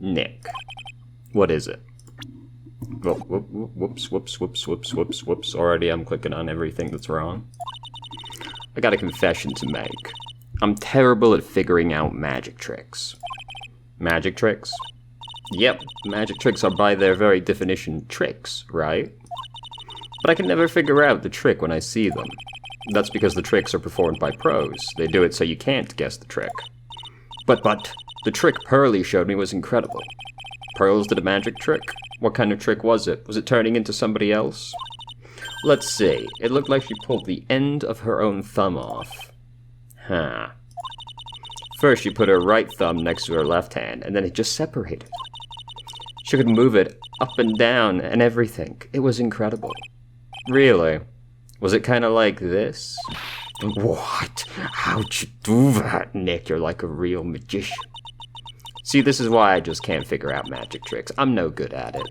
Nick. What is it? Whoops. Already I'm clicking on everything that's wrong. I got a confession to make. I'm terrible at figuring out magic tricks. Magic tricks? Yep, magic tricks are by their very definition tricks, right? But I can never figure out the trick when I see them. That's because the tricks are performed by pros. They do it so you can't guess the trick. But, the trick Pearly showed me was incredible. Pearls did a magic trick? What kind of trick was it? Was it turning into somebody else? Let's see. It looked like she pulled the end of her own thumb off. Huh. First, she put her right thumb next to her left hand, and then it just separated. She could move it up and down and everything. It was incredible. Really? Was it kind of like this? What? How'd you do that, Nick? You're like a real magician. See, this is why I just can't figure out magic tricks. I'm no good at it.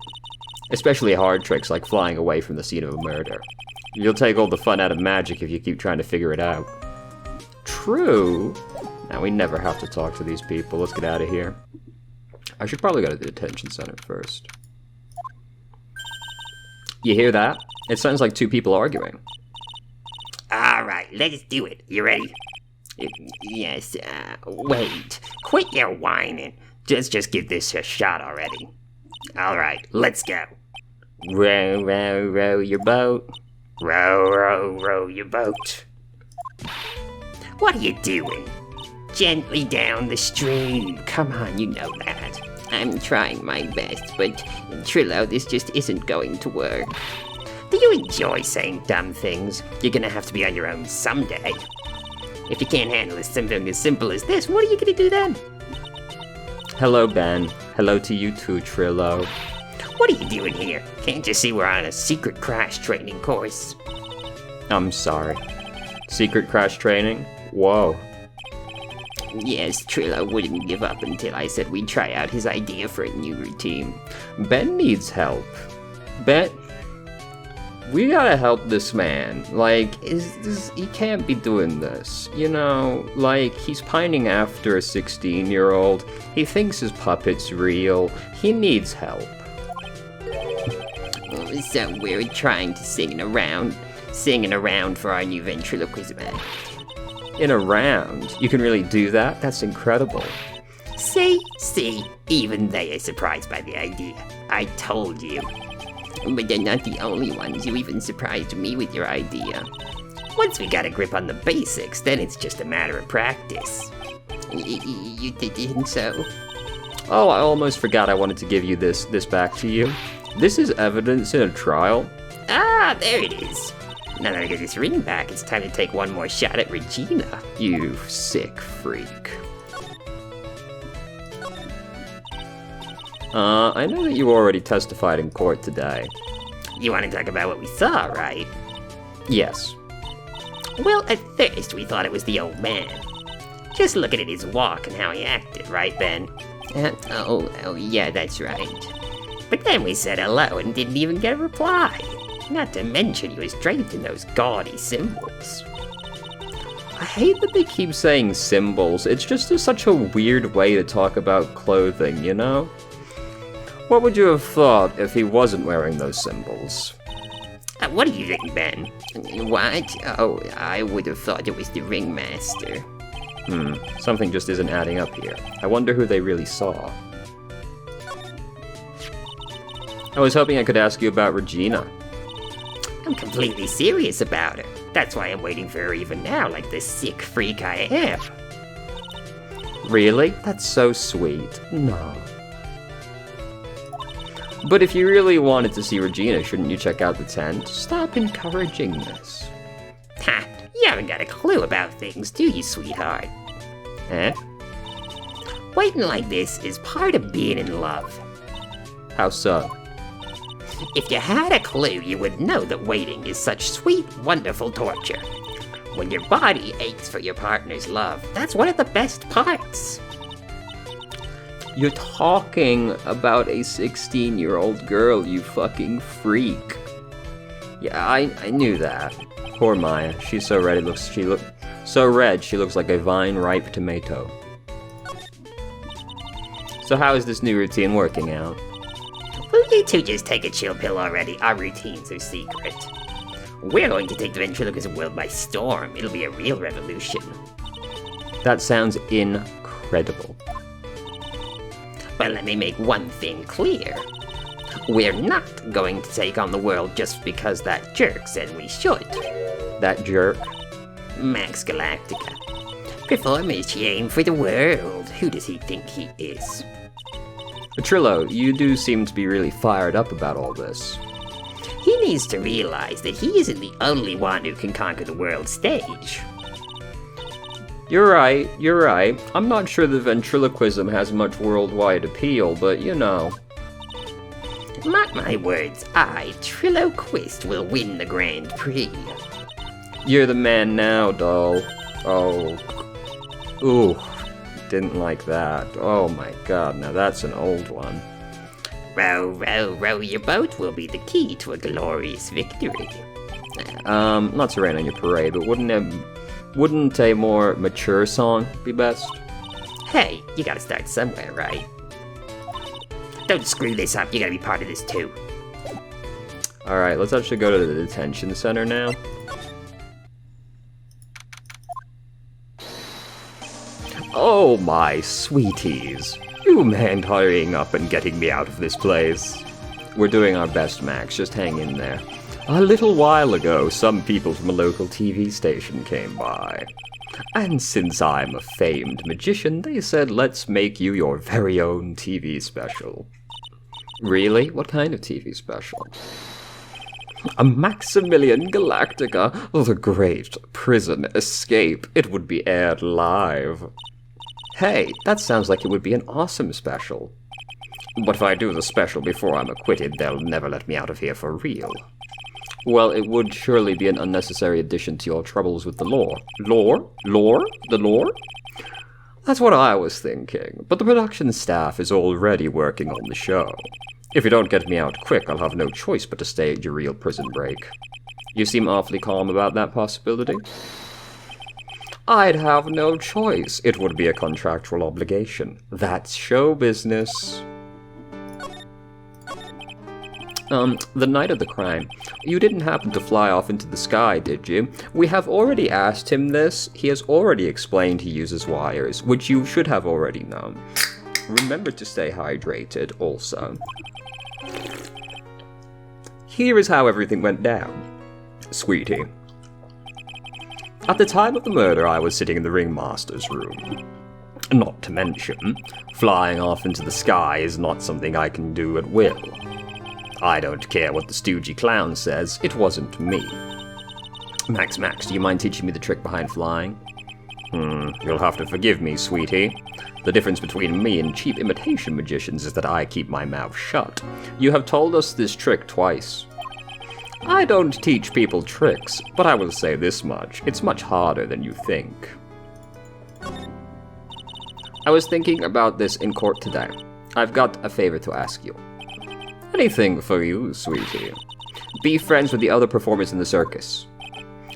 Especially hard tricks like flying away from the scene of a murder. You'll take all the fun out of magic if you keep trying to figure it out. True. Now, we never have to talk to these people. Let's get out of here. I should probably go to the detention center first. You hear that? It sounds like two people arguing. Alright, let's do it. You ready? Yes, wait. Quit your whining. Just give this a shot already. Alright, let's go. Row, row, row your boat. Row, row, row your boat. What are you doing? Gently down the stream. Come on, you know that. I'm trying my best, but Trillo, this just isn't going to work. Do you enjoy saying dumb things? You're gonna have to be on your own someday. If you can't handle something as simple as this, what are you gonna do then? Hello, Ben. Hello to you too, Trillo. What are you doing here? Can't you see we're on a secret crash training course? I'm sorry. Secret crash training? Whoa. Yes, Trillo wouldn't give up until I said we'd try out his idea for a new routine. Ben needs help. Ben... We gotta help this man. Like, he can't be doing this. You know, like, he's pining after a 16-year-old. He thinks his puppet's real. He needs help. So we're trying to sing around for our new ventriloquism act. In a round? You can really do that? That's incredible. See, even they are surprised by the idea. I told you. But they're not the only ones. You even surprised me with your idea. Once we got a grip on the basics, then it's just a matter of practice. You think so? Oh, I almost forgot I wanted to give you this back to you. This is evidence in a trial. Ah, there it is. Now that I get this ring back, it's time to take one more shot at Regina. You sick freak. I know that you already testified in court today. You want to talk about what we saw, right? Yes. Well, at first we thought it was the old man. Just looking at his walk and how he acted, right, Ben? Oh, yeah, that's right. But then we said hello and didn't even get a reply. Not to mention he was draped in those gaudy symbols. I hate that they keep saying symbols. It's just such a weird way to talk about clothing, you know? What would you have thought if he wasn't wearing those symbols? What do you think, Ben? What? Oh, I would have thought it was the ringmaster. Something just isn't adding up here. I wonder who they really saw. I was hoping I could ask you about Regina. I'm completely serious about her. That's why I'm waiting for her even now, like the sick freak I am. Really? That's so sweet. No. But if you really wanted to see Regina, shouldn't you check out the tent? Stop encouraging this. Ha! You haven't got a clue about things, do you, sweetheart? Eh? Waiting like this is part of being in love. How so? If you had a clue, you would know that waiting is such sweet, wonderful torture. When your body aches for your partner's love, that's one of the best parts. You're talking about a 16-year-old girl, you fucking freak. Yeah, I knew that. Poor Maya. She's so red. She looks like a vine-ripe tomato. So how is this new routine working out? Will you two just take a chill pill already? Our routines are secret. We're going to take the ventriloquism world by storm. It'll be a real revolution. That sounds incredible. But let me make one thing clear. We're not going to take on the world just because that jerk said we should. That jerk? Max Galactica. Performers aim for the world. Who does he think he is? Trillo, you do seem to be really fired up about all this. He needs to realize that he isn't the only one who can conquer the world stage. You're right. I'm not sure the ventriloquism has much worldwide appeal, but you know. Mark my words, I, Trillo Quist, will win the Grand Prix. You're the man now, doll. Oh. Ooh. Didn't like that. Oh my god, now that's an old one. Row, row, row your boat will be the key to a glorious victory. Not to rain on your parade, but wouldn't a more mature song be best? Hey, you gotta start somewhere, right? Don't screw this up, you gotta be part of this too. Alright, let's actually go to the detention center now. Oh my sweeties. You mind hurrying up and getting me out of this place? We're doing our best, Max, just hang in there. A little while ago, some people from a local TV station came by. And since I'm a famed magician, they said, let's make you your very own TV special. Really? What kind of TV special? A Maximilian Galactica, the Great Prison Escape. It would be aired live. Hey, that sounds like it would be an awesome special. But if I do the special before I'm acquitted, they'll never let me out of here for real. Well, it would surely be an unnecessary addition to your troubles with the law. Lore? Lore? The lore? That's what I was thinking, but the production staff is already working on the show. If you don't get me out quick, I'll have no choice but to stage a real prison break. You seem awfully calm about that possibility. I'd have no choice. It would be a contractual obligation. That's show business. The night of the crime, you didn't happen to fly off into the sky, did you? We have already asked him this. He has already explained he uses wires, which you should have already known. Remember to stay hydrated, also. Here is how everything went down. Sweetie. At the time of the murder, I was sitting in the ringmaster's room. Not to mention, flying off into the sky is not something I can do at will. I don't care what the stoogey clown says, it wasn't me. Max, do you mind teaching me the trick behind flying? You'll have to forgive me, sweetie. The difference between me and cheap imitation magicians is that I keep my mouth shut. You have told us this trick twice. I don't teach people tricks, but I will say this much. It's much harder than you think. I was thinking about this in court today. I've got a favor to ask you. Anything for you, sweetie. Be friends with the other performers in the circus.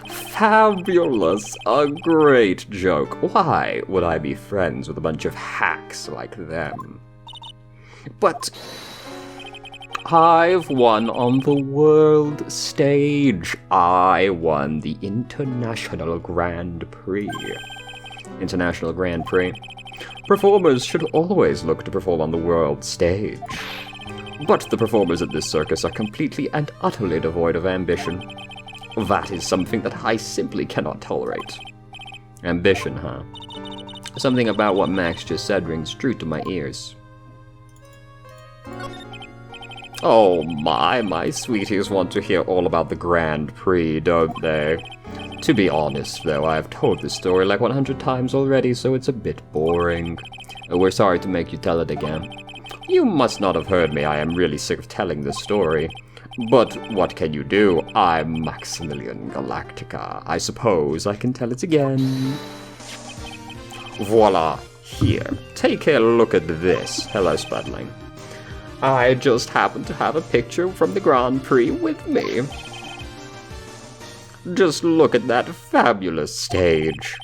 Fabulous! A great joke. Why would I be friends with a bunch of hacks like them? But I've won on the world stage. I won the International Grand Prix. International Grand Prix? Performers should always look to perform on the world stage. But the performers at this circus are completely and utterly devoid of ambition. That is something that I simply cannot tolerate. Ambition, huh? Something about what Max just said rings true to my ears. Oh my sweeties want to hear all about the Grand Prix, don't they? To be honest, though, I have told this story like 100 times already, so it's a bit boring. We're sorry to make you tell it again. You must not have heard me, I am really sick of telling this story. But what can you do? I'm Maximilian Galactica. I suppose I can tell it again. Voila! Here, take a look at this. Hello, Spudling. I just happen to have a picture from the Grand Prix with me. Just look at that fabulous stage.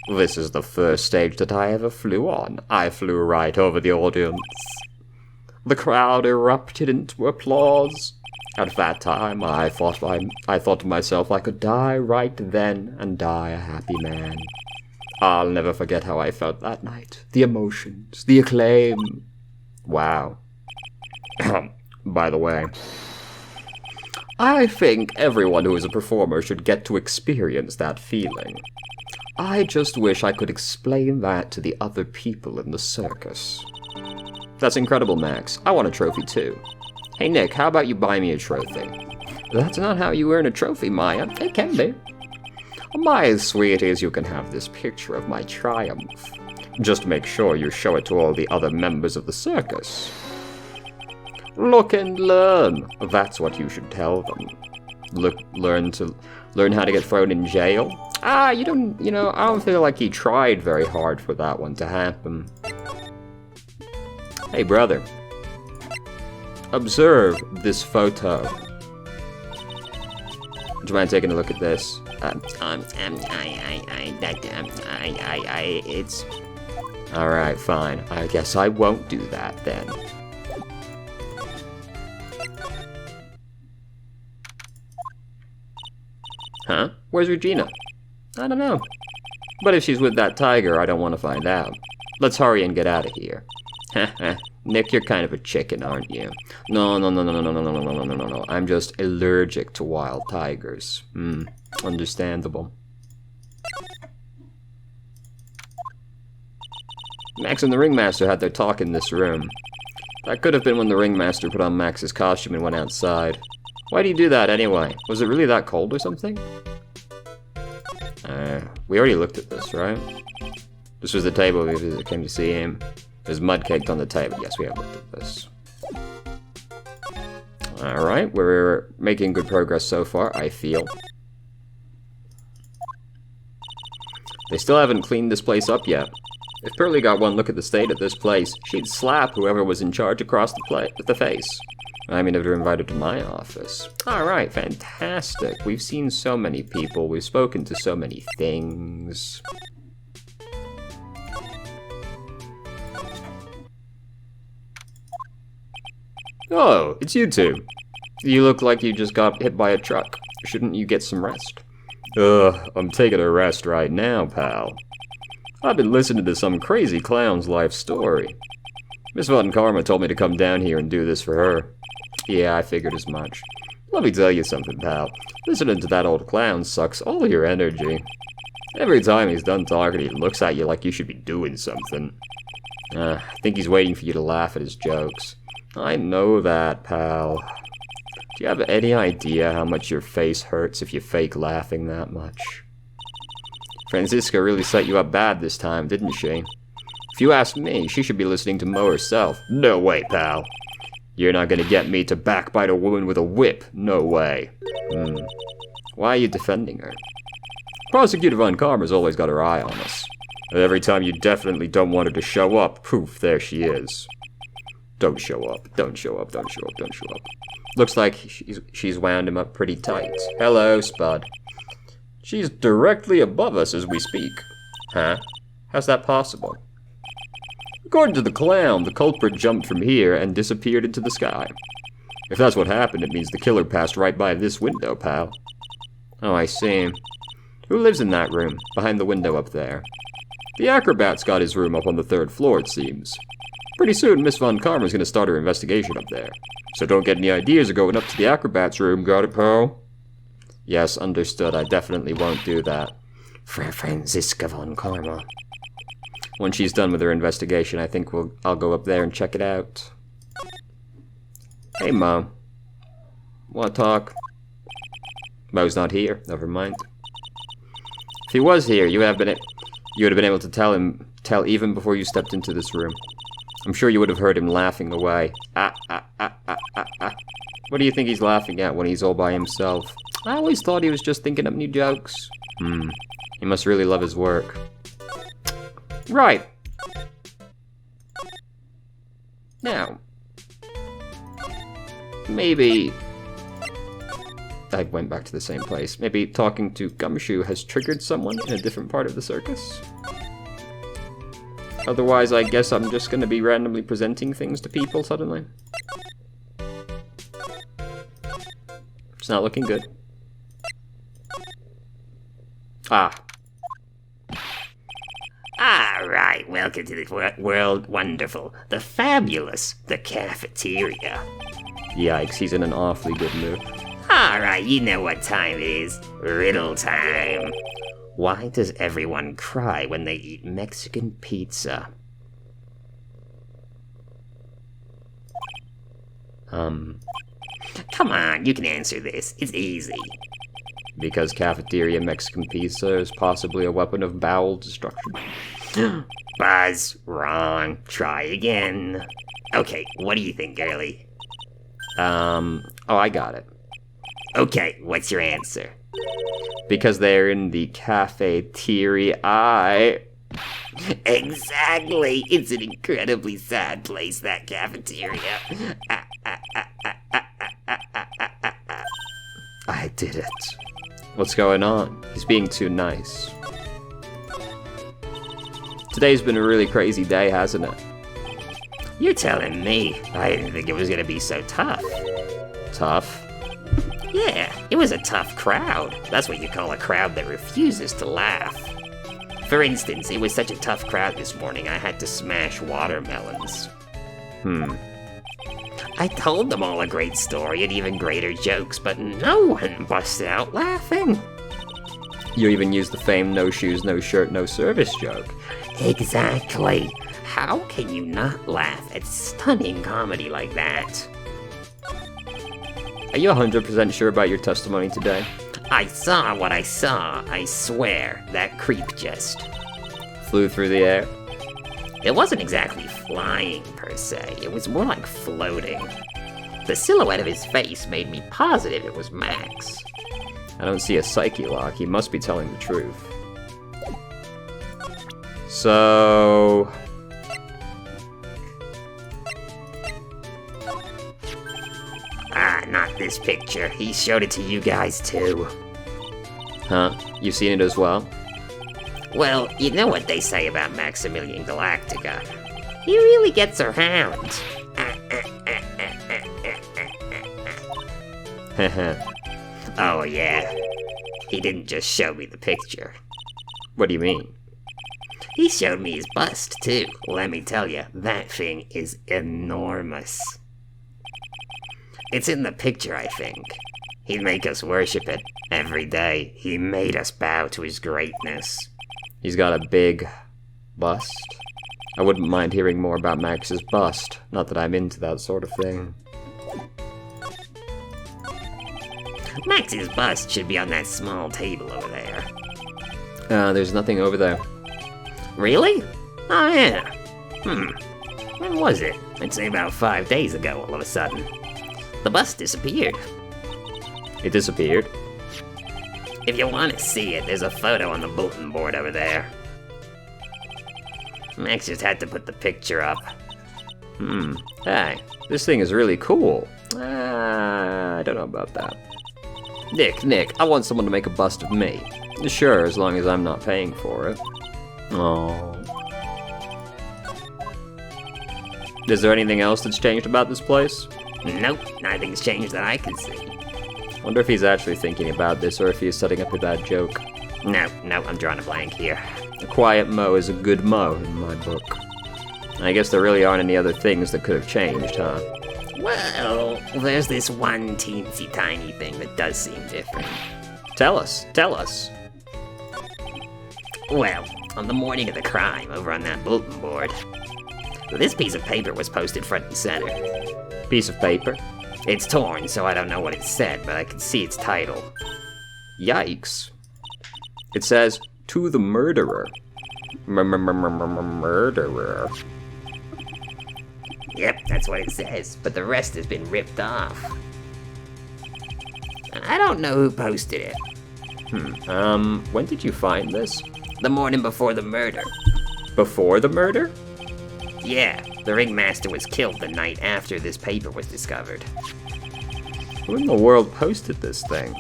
This is the first stage that I ever flew on. I flew right over the audience. The crowd erupted into applause. At that time, I thought to myself I could die right then and die a happy man. I'll never forget how I felt that night. The emotions, the acclaim. Wow. By the way, I think everyone who is a performer should get to experience that feeling. I just wish I could explain that to the other people in the circus. That's incredible, Max. I want a trophy too. Hey Nick, how about you buy me a trophy? That's not how you earn a trophy, Maya. It can be. My sweeties, you can have this picture of my triumph. Just make sure you show it to all the other members of the circus. Look and learn. That's what you should tell them. Learn how to get thrown in jail. I don't feel like he tried very hard for that one to happen. Hey, brother. Observe this photo. Do you mind taking a look at this? It's... Alright, fine. I guess I won't do that then. Huh? Where's Regina? I don't know. But if she's with that tiger, I don't want to find out. Let's hurry and get out of here. Nick, you're kind of a chicken, aren't you? No. I'm just allergic to wild tigers. Understandable. Max and the ringmaster had their talk in this room. That could have been when the ringmaster put on Max's costume and went outside. Why do you do that anyway? Was it really that cold or something? We already looked at this, right? This was the table we came to see him. There's mud caked on the table. Yes, we have looked at this. Alright, we're making good progress so far, I feel. They still haven't cleaned this place up yet. If Pearlie got one look at the state of this place, she'd slap whoever was in charge across the face. I mean, if they're invited to my office. Alright, fantastic. We've seen so many people. We've spoken to so many things. Oh, it's you two. You look like you just got hit by a truck. Shouldn't you get some rest? I'm taking a rest right now, pal. I've been listening to some crazy clown's life story. Miss Von Karma told me to come down here and do this for her. Yeah, I figured as much. Let me tell you something, pal. Listening to that old clown sucks all your energy. Every time he's done talking, he looks at you like you should be doing something. I think he's waiting for you to laugh at his jokes. I know that, pal. Do you have any idea how much your face hurts if you fake laughing that much? Franziska really set you up bad this time, didn't she? If you ask me, she should be listening to Mo herself. No way, pal. You're not gonna get me to backbite a woman with a whip. No way. Why are you defending her? Prosecutor Von Karma's always got her eye on us. And every time you definitely don't want her to show up, poof, there she is. Don't show up. Don't show up. Don't show up. Don't show up. Looks like she's wound him up pretty tight. Hello, Spud. She's directly above us as we speak. Huh? How's that possible? According to the clown, the culprit jumped from here and disappeared into the sky. If that's what happened, it means the killer passed right by this window, pal. Oh, I see. Who lives in that room, behind the window up there? The acrobat's got his room up on the 3rd floor, it seems. Pretty soon, Miss Von Karma's gonna start her investigation up there. So don't get any ideas of going up to the acrobat's room, got it, pal? Yes, understood. I definitely won't do that. Franziska Von Karma. When she's done with her investigation, I think I'll go up there and check it out. Hey, Mo. Want to talk? Mo's not here. Never mind. If he was here, you would have been able to tell even before you stepped into this room. I'm sure you would have heard him laughing away. What do you think he's laughing at when he's all by himself? I always thought he was just thinking up new jokes. He must really love his work. Right. Now, maybe... I went back to the same place. Maybe talking to Gumshoe has triggered someone in a different part of the circus? Otherwise, I guess I'm just gonna be randomly presenting things to people suddenly. It's not looking good. Ah. Alright, welcome to the world wonderful, the fabulous, the cafeteria. Yikes, he's in an awfully good mood. Alright, you know what time it is. Riddle time. Why does everyone cry when they eat Mexican pizza? Come on, you can answer this. It's easy. Because cafeteria Mexican pizza is possibly a weapon of bowel destruction. Buzz, wrong. Try again. Okay, what do you think, girlie? Oh, I got it. Okay, what's your answer? Because they're in the cafeteria. Exactly! It's an incredibly sad place, that cafeteria. I did it. What's going on? He's being too nice. Today's been a really crazy day, hasn't it? You're telling me. I didn't think it was gonna be so tough. Tough? Yeah, it was a tough crowd. That's what you call a crowd that refuses to laugh. For instance, it was such a tough crowd this morning, I had to smash watermelons. I told them all a great story and even greater jokes, but no one busted out laughing. You even used the famed no shoes, no shirt, no service joke. Exactly. How can you not laugh at stunning comedy like that? Are you 100% sure about your testimony today? I saw what I saw, I swear. That creep just Flew through the air? It wasn't exactly flying, per se. It was more like floating. The silhouette of his face made me positive it was Max. I don't see a psyche lock. He must be telling the truth. So... Not this picture. He showed it to you guys, too. Huh? You've seen it as well? Well, you know what they say about Maximilian Galactica. He really gets around. Oh, yeah. He didn't just show me the picture. What do you mean? He showed me his bust, too. Let me tell you, that thing is enormous. It's in the picture, I think. He'd make us worship it every day. He made us bow to his greatness. He's got a big bust. I wouldn't mind hearing more about Max's bust. Not that I'm into that sort of thing. Max's bust should be on that small table over there. There's nothing over there. Really? Oh, yeah. When was it? I'd say about 5 days ago, all of a sudden. The bust disappeared. It disappeared? If you want to see it, there's a photo on the bulletin board over there. Max just had to put the picture up. Hey, this thing is really cool. I don't know about that. Nick, I want someone to make a bust of me. Sure, as long as I'm not paying for it. Oh. Is there anything else that's changed about this place? Nope, nothing's changed that I can see. Wonder if he's actually thinking about this or if he's setting up a bad joke. No, I'm drawing a blank here. A quiet mo is a good mo in my book. I guess there really aren't any other things that could have changed, huh? Well, there's this one teensy tiny thing that does seem different. Tell us. Well, on the morning of the crime, over on that bulletin board, this piece of paper was posted front and center. Piece of paper? It's torn, so I don't know what it said, but I can see its title. Yikes. It says, "To the murderer." Murderer. Yep, that's what it says, but the rest has been ripped off. And I don't know who posted it. When did you find this? The morning before the murder. Before the murder? Yeah, the ringmaster was killed the night after this paper was discovered. Who in the world posted this thing?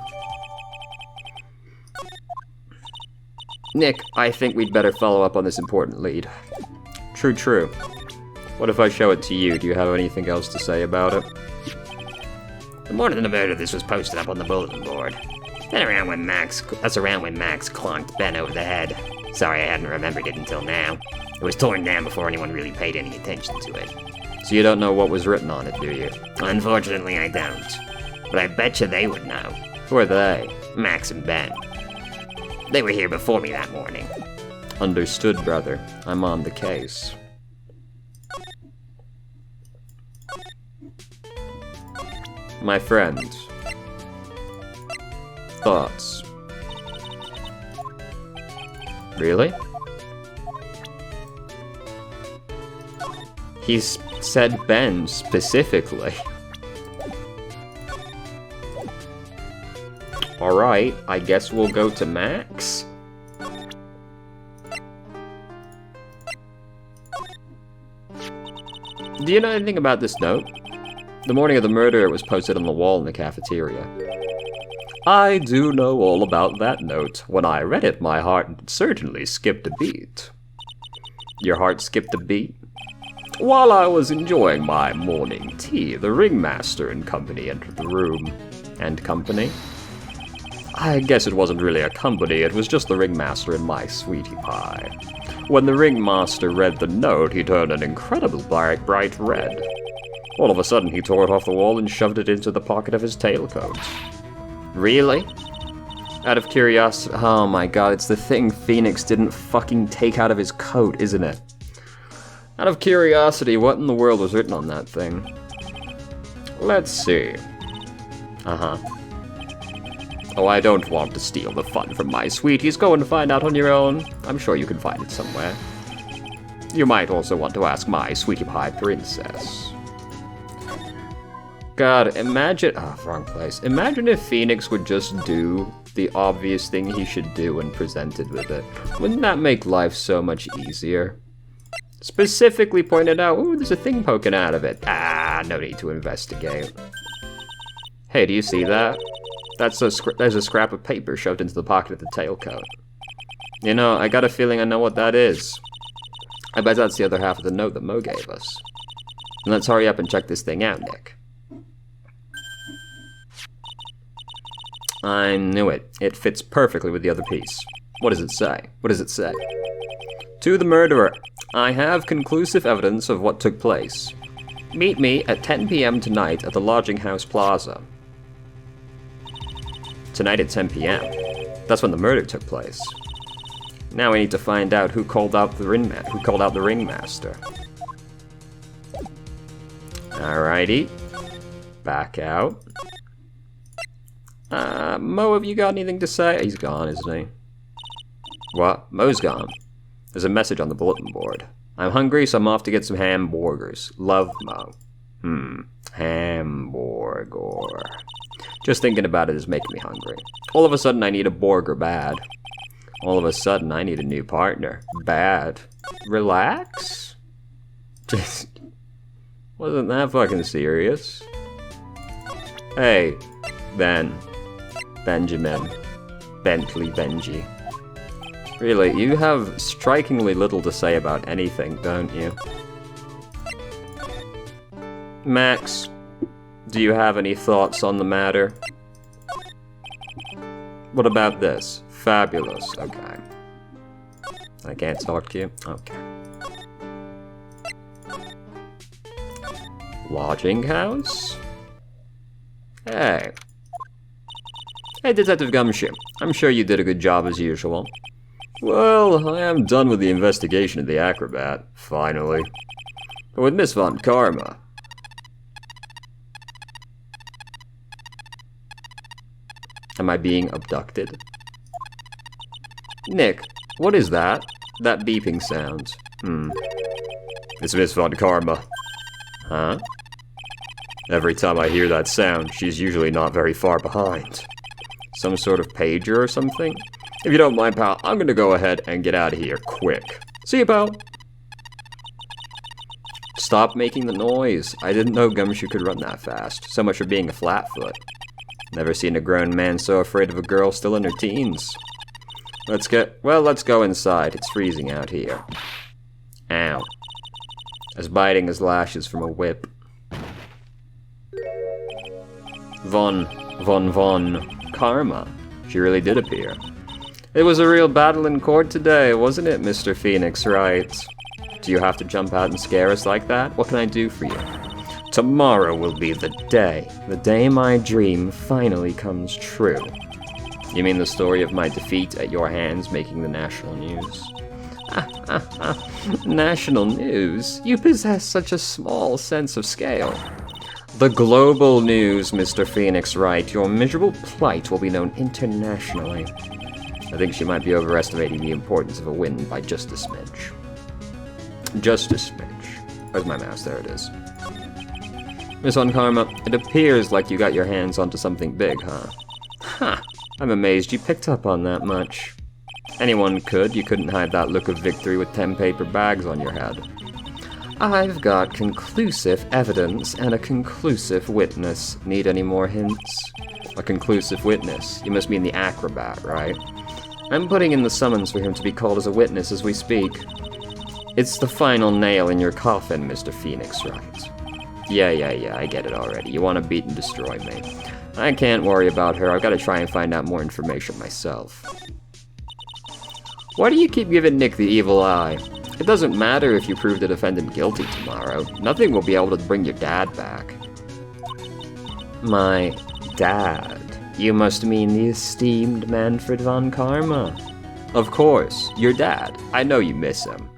Nick, I think we'd better follow up on this important lead. True, true. What if I show it to you? Do you have anything else to say about it? The morning of the murder, this was posted up on the bulletin board. That's around when Max clonked Ben over the head. Sorry I hadn't remembered it until now. It was torn down before anyone really paid any attention to it. So you don't know what was written on it, do you? Unfortunately, I don't. But I betcha they would know. Who are they? Max and Ben. They were here before me that morning. Understood, brother. I'm on the case. My friend. Thoughts? Really? He's said Ben specifically. Alright, I guess we'll go to Max? Do you know anything about this note? The morning of the murder, it was posted on the wall in the cafeteria. I do know all about that note. When I read it, my heart certainly skipped a beat. Your heart skipped a beat? While I was enjoying my morning tea, the ringmaster and company entered the room. And company? I guess it wasn't really a company, it was just the ringmaster and my sweetie pie. When the ringmaster read the note, he turned an incredibly bright red. All of a sudden, he tore it off the wall and shoved it into the pocket of his tailcoat. Really? Out of curiosity, oh my god, it's the thing Phoenix didn't fucking take out of his coat, isn't it? Out of curiosity, what in the world was written on that thing? Let's see. Uh-huh. Oh, I don't want to steal the fun from my sweeties. Go and find out on your own. I'm sure you can find it somewhere. You might also want to ask my sweetie pie princess. God, imagine... Oh, wrong place. Imagine if Phoenix would just do the obvious thing he should do when presented with it. Wouldn't that make life so much easier? Specifically pointed out, ooh, there's a thing poking out of it. Ah, no need to investigate. Hey, do you see that? There's a scrap of paper shoved into the pocket of the tailcoat. You know, I got a feeling I know what that is. I bet that's the other half of the note that Mo gave us. And let's hurry up and check this thing out, Nick. I knew it. It fits perfectly with the other piece. What does it say? What does it say? To the murderer, I have conclusive evidence of what took place. Meet me at 10 p.m. tonight at the Lodging House Plaza. Tonight at 10 p.m. That's when the murder took place. Now we need to find out who called out the ringmaster. Alrighty. Back out. Mo, have you got anything to say? He's gone, isn't he? What? Mo's gone. There's a message on the bulletin board. I'm hungry, so I'm off to get some hamburgers. Love, Mo. Hamburger. Just thinking about it is making me hungry. All of a sudden, I need a burger bad. All of a sudden, I need a new partner. Bad. Relax? Just... wasn't that fucking serious? Hey, Ben. Benjamin. Bentley Benji. Really, you have strikingly little to say about anything, don't you? Max, do you have any thoughts on the matter? What about this? Fabulous. Okay. I can't talk to you? Okay. Lodging house? Hey. Hey, Detective Gumshoe. I'm sure you did a good job as usual. Well, I am done with the investigation of the acrobat, finally. But with Miss Von Karma... Am I being abducted? Nick, what is that? That beeping sound. It's Miss Von Karma. Huh? Every time I hear that sound, she's usually not very far behind. Some sort of pager or something? If you don't mind, pal, I'm gonna go ahead and get out of here quick. See you, pal. Stop making the noise. I didn't know Gumshoe could run that fast. So much for being a flatfoot. Never seen a grown man so afraid of a girl still in her teens. Let's go inside. It's freezing out here. Ow. as biting as lashes from a whip. Von Karma. She really did appear. It was a real battle in court today, wasn't it, Mr. Phoenix Wright? Do you have to jump out and scare us like that? What can I do for you? Tomorrow will be the day my dream finally comes true. You mean the story of my defeat at your hands making the national news? National news? You possess such a small sense of scale. The global news, Mr. Phoenix Wright. Your miserable plight will be known internationally. I think she might be overestimating the importance of a win by just a smidge. Just a smidge. Where's my mouse? There it is. Miss Von Karma, it appears like you got your hands onto something big, huh? Ha! I'm amazed you picked up on that much. Anyone could. You couldn't hide that look of victory with 10 paper bags on your head. I've got conclusive evidence and a conclusive witness. Need any more hints? A conclusive witness? You must mean the acrobat, right? I'm putting in the summons for him to be called as a witness as we speak. It's the final nail in your coffin, Mr. Phoenix Wright. Yeah, I get it already. You want to beat and destroy me. I can't worry about her. I've got to try and find out more information myself. Why do you keep giving Nick the evil eye? It doesn't matter if you prove the defendant guilty tomorrow. Nothing will be able to bring your dad back. My dad? You must mean the esteemed Manfred von Karma. Of course, your dad. I know you miss him.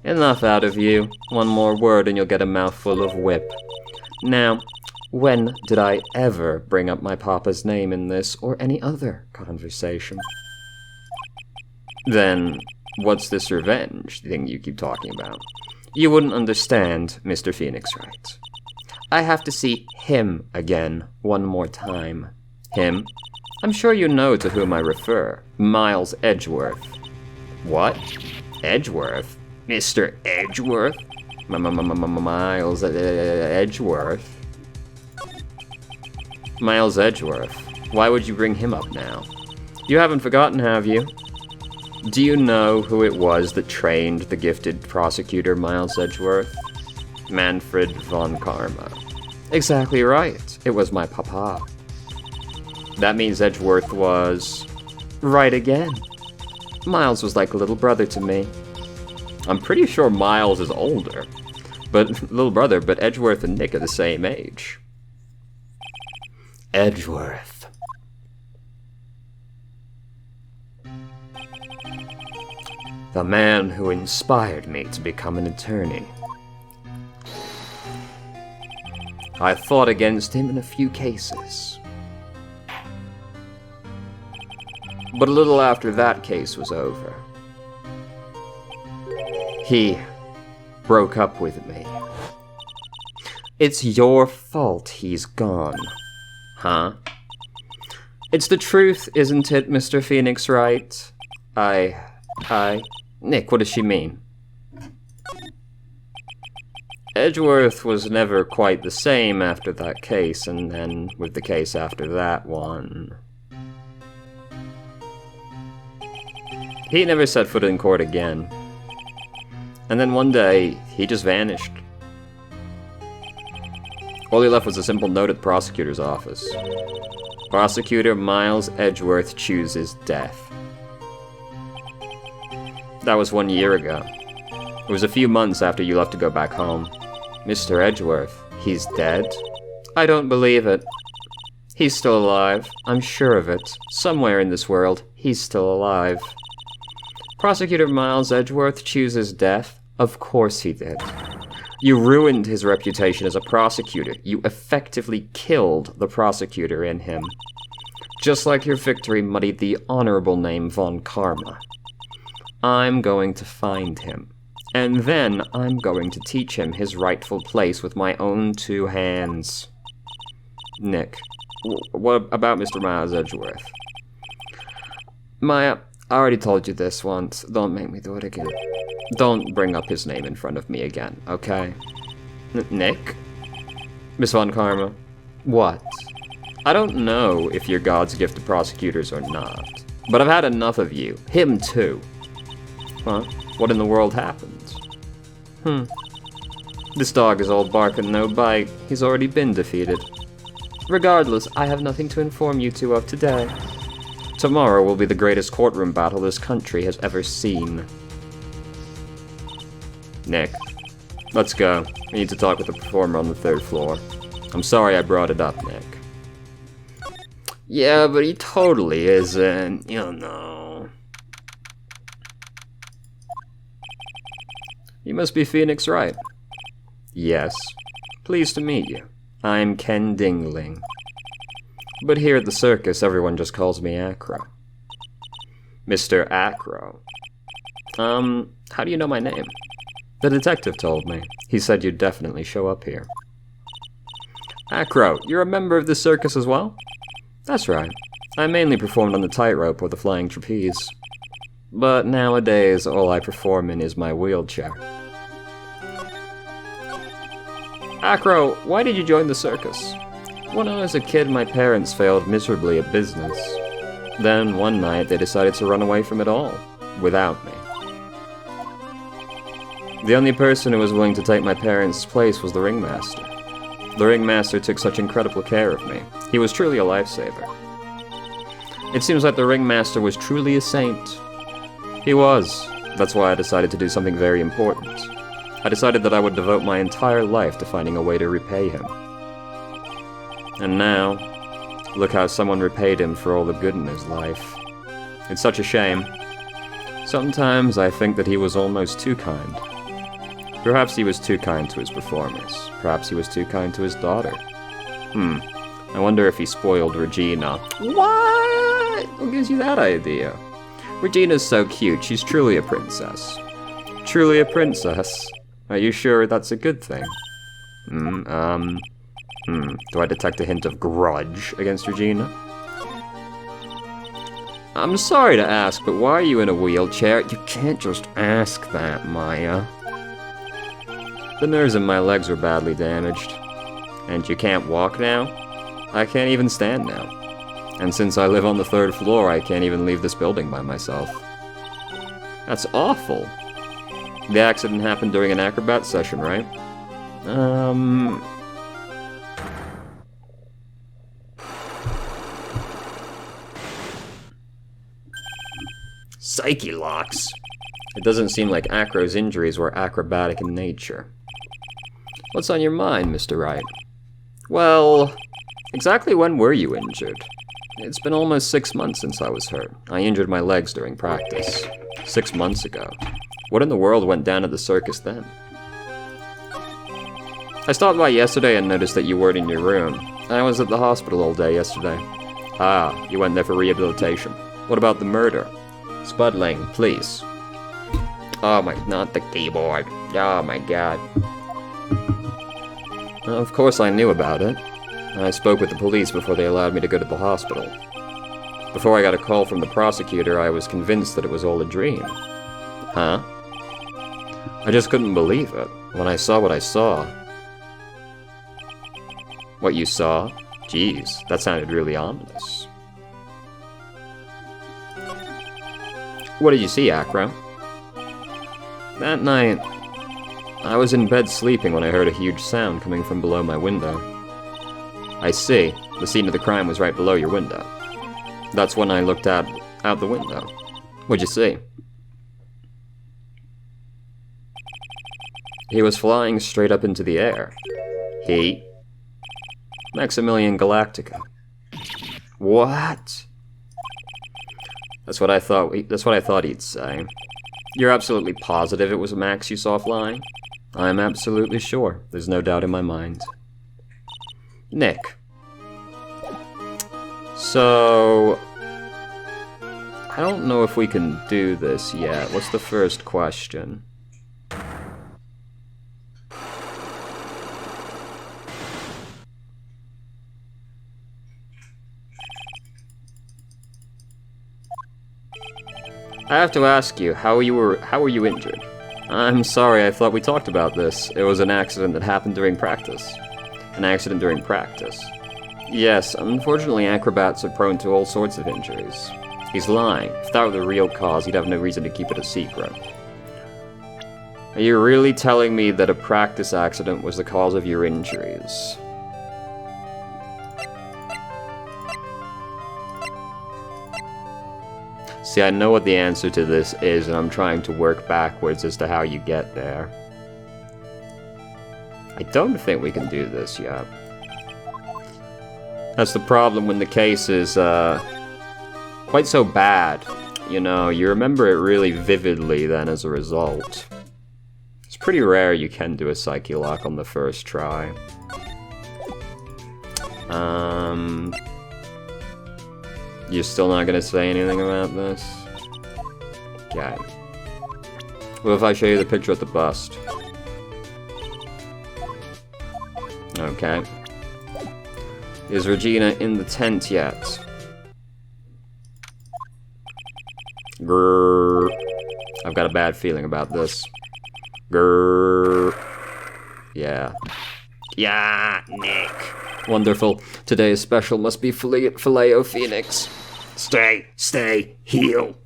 Enough out of you. One more word and you'll get a mouthful of whip. Now, when did I ever bring up my papa's name in this or any other conversation? Then, what's this revenge thing you keep talking about? You wouldn't understand, Mr. Phoenix Wright. I have to see him again one more time. Him? I'm sure you know to whom I refer. Miles Edgeworth. What? Edgeworth? Mr. Edgeworth? Miles Edgeworth? Miles Edgeworth. Why would you bring him up now? You haven't forgotten, have you? Do you know who it was that trained the gifted prosecutor Miles Edgeworth? Manfred von Karma. Exactly right. It was my papa. That means Edgeworth was... right again. Miles was like a little brother to me. I'm pretty sure Miles is older. But Edgeworth and Nick are the same age. Edgeworth. The man who inspired me to become an attorney. I fought against him in a few cases. But a little after that case was over, he broke up with me. It's your fault he's gone. Huh? It's the truth, isn't it, Mr. Phoenix Wright? Nick, what does she mean? Edgeworth was never quite the same after that case, and then with the case after that one. He never set foot in court again. And then one day, he just vanished. All he left was a simple note at the prosecutor's office. Prosecutor Miles Edgeworth chooses death. That was 1 year ago. It was a few months after you left to go back home. Mr. Edgeworth, he's dead? I don't believe it. He's still alive. I'm sure of it. Somewhere in this world, he's still alive. Prosecutor Miles Edgeworth chooses death? Of course he did. You ruined his reputation as a prosecutor. You effectively killed the prosecutor in him. Just like your victory muddied the honorable name Von Karma. I'm going to find him. And then I'm going to teach him his rightful place with my own 2 hands. Nick, what about Mr. Miles Edgeworth? Maya, I already told you this once. Don't make me do it again. Don't bring up his name in front of me again, okay? Nick? Miss Von Karma? What? I don't know if you're God's gift to prosecutors or not, but I've had enough of you. Him too. Huh? What in the world happened? This dog is all bark and no bite. He's already been defeated. Regardless, I have nothing to inform you two of today. Tomorrow will be the greatest courtroom battle this country has ever seen. Nick, let's go. We need to talk with the performer on the 3rd floor. I'm sorry I brought it up, Nick. Yeah, but he totally isn't, you know. You must be Phoenix Wright. Yes. Pleased to meet you. I'm Ken Dingling. But here at the circus, everyone just calls me Acro. Mr. Acro. How do you know my name? The detective told me. He said you'd definitely show up here. Acro, you're a member of the circus as well? That's right. I mainly performed on the tightrope or the flying trapeze. But nowadays, all I perform in is my wheelchair. Acro, why did you join the circus? When I was a kid, my parents failed miserably at business. Then, one night, they decided to run away from it all, without me. The only person who was willing to take my parents' place was the ringmaster. The ringmaster took such incredible care of me. He was truly a lifesaver. It seems like the ringmaster was truly a saint. He was. That's why I decided to do something very important. I decided that I would devote my entire life to finding a way to repay him. And now, look how someone repaid him for all the good in his life. It's such a shame. Sometimes I think that he was almost too kind. Perhaps he was too kind to his performers. Perhaps he was too kind to his daughter. I wonder if he spoiled Regina. What? Who gives you that idea? Regina's so cute. She's truly a princess. Truly a princess? Are you sure that's a good thing? Do I detect a hint of grudge against Regina? I'm sorry to ask, but why are you in a wheelchair? You can't just ask that, Maya. The nerves in my legs were badly damaged. And you can't walk now? I can't even stand now. And since I live on the 3rd floor, I can't even leave this building by myself. That's awful. The accident happened during an acrobat session, right? Psyche locks. It doesn't seem like Acro's injuries were acrobatic in nature. What's on your mind, Mr. Wright? Well, exactly when were you injured? It's been almost 6 months since I was hurt. I injured my legs during practice. 6 months ago. What in the world went down at the circus then? I stopped by yesterday and noticed that you weren't in your room. I was at the hospital all day yesterday. Ah, you went there for rehabilitation. What about the murder? Spudling, please. Oh my, not the keyboard. Oh my god. Well, of course I knew about it. I spoke with the police before they allowed me to go to the hospital. Before I got a call from the prosecutor, I was convinced that it was all a dream. Huh? I just couldn't believe it when I saw what I saw. What you saw? Jeez, that sounded really ominous. What did you see, Acro? That night, I was in bed sleeping when I heard a huge sound coming from below my window. I see. The scene of the crime was right below your window. That's when I looked out the window. What'd you see? He was flying straight up into the air. He? Maximilian Galactica. What? That's what I thought he'd say. You're absolutely positive it was Max you saw flying? I'm absolutely sure. There's no doubt in my mind. Nick. So... I don't know if we can do this yet. What's the first question? I have to ask you, how were you injured? I'm sorry, I thought we talked about this. It was an accident that happened during practice. An accident during practice. Yes, unfortunately acrobats are prone to all sorts of injuries. He's lying. If that were the real cause, he'd have no reason to keep it a secret. Are you really telling me that a practice accident was the cause of your injuries? See, I know what the answer to this is, and I'm trying to work backwards as to how you get there. I don't think we can do this yet. That's the problem when the case is, quite so bad. You know, you remember it really vividly then as a result. It's pretty rare you can do a Psyche Lock on the first try. You're still not gonna say anything about this? Okay. What if I show you the picture at the bust? Okay. Is Regina in the tent yet? Grrr. I've got a bad feeling about this. Grrr. Yeah. Yeah, Nick. Wonderful. Today's special must be Filet-O Phoenix. Stay, heal.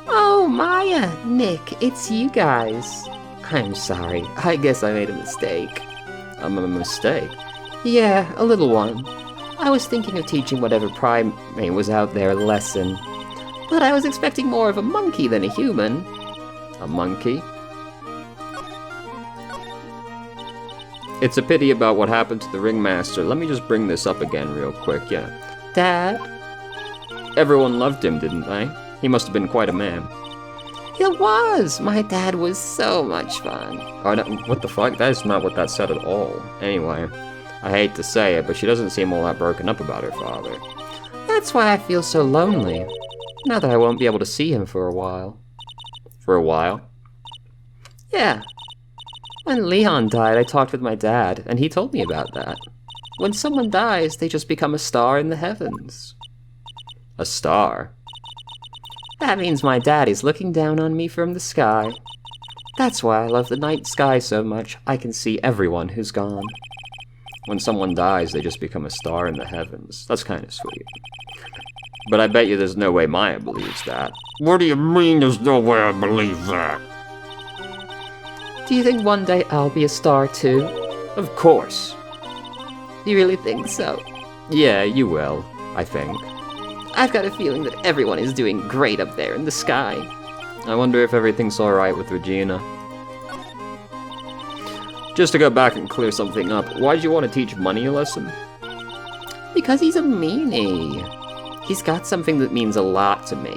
Oh, Maya, Nick, it's you guys. I'm sorry. I guess I made a mistake. A mistake? Yeah, a little one. I was thinking of teaching whatever primate was out there a lesson. But I was expecting more of a monkey than a human. A monkey? It's a pity about what happened to the ringmaster. Let me just bring this up again real quick, yeah. Dad? Everyone loved him, didn't they? He must have been quite a man. It was! My dad was so much fun. Oh, no, what the fuck? That is not what that said at all. Anyway, I hate to say it, but she doesn't seem all that broken up about her father. That's why I feel so lonely. Now that I won't be able to see him for a while. For a while? Yeah. When Leon died, I talked with my dad, and he told me about that. When someone dies, they just become a star in the heavens. A star? That means my dad is looking down on me from the sky. That's why I love the night sky so much. I can see everyone who's gone. When someone dies, they just become a star in the heavens. That's kind of sweet. But I bet you there's no way Maya believes that. What do you mean there's no way I believe that? Do you think one day I'll be a star too? Of course. You really think so? Yeah, you will, I think. I've got a feeling that everyone is doing great up there in the sky. I wonder if everything's alright with Regina. Just to go back and clear something up, why'd you want to teach Money a lesson? Because he's a meanie. He's got something that means a lot to me.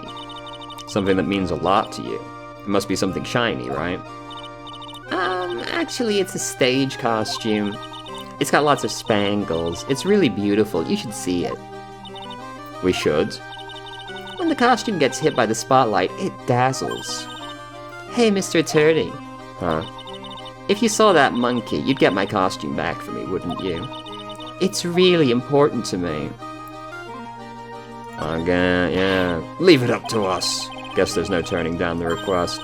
Something that means a lot to you. It must be something shiny, right? Actually, it's a stage costume. It's got lots of spangles. It's really beautiful. You should see it. We should. When the costume gets hit by the spotlight, it dazzles. Hey, Mr. Attorney. Huh? If you saw that monkey, you'd get my costume back for me, wouldn't you? It's really important to me. Okay, yeah. Leave it up to us. Guess there's no turning down the request.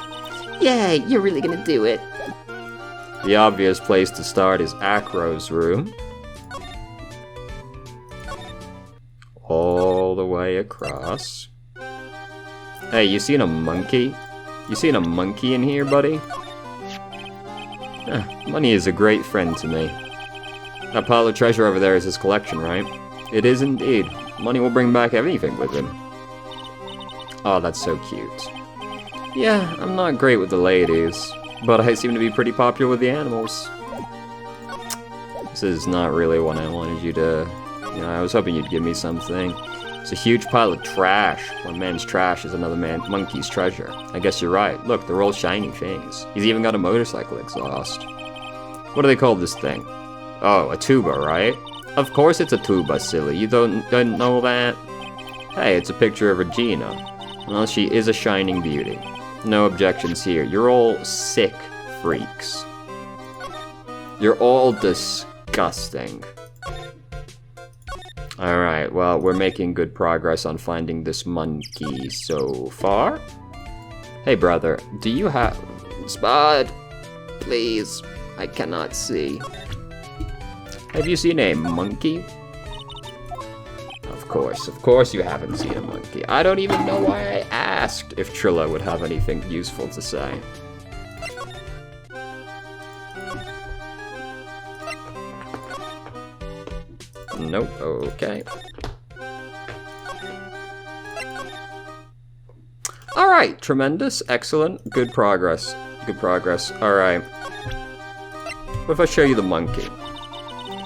Yay, you're really gonna do it. The obvious place to start is Acro's room. All the way across. Hey, you seen a monkey? You seen a monkey in here, buddy? Money is a great friend to me. That pile of treasure over there is his collection, right? It is indeed. Money will bring back anything with him. Oh, that's so cute. Yeah, I'm not great with the ladies, but I seem to be pretty popular with the animals. This is not really what I wanted you to... You know, I was hoping you'd give me something. It's a huge pile of trash. One man's trash is another monkey's treasure. I guess you're right. Look, they're all shiny things. He's even got a motorcycle exhaust. What do they call this thing? Oh, a tuba, right? Of course it's a tuba, silly. You don't know that? Hey, it's a picture of Regina. Well, she is a shining beauty. No objections here. You're all sick freaks. You're all disgusting. Alright, well, we're making good progress on finding this monkey so far. Hey, brother, do you have... Spud, please, I cannot see. Have you seen a monkey? Of Of course you haven't seen a monkey. I don't even know why I asked if Trilla would have anything useful to say. Nope, okay. Alright, tremendous, excellent, good progress. Alright. What if I show you the monkey?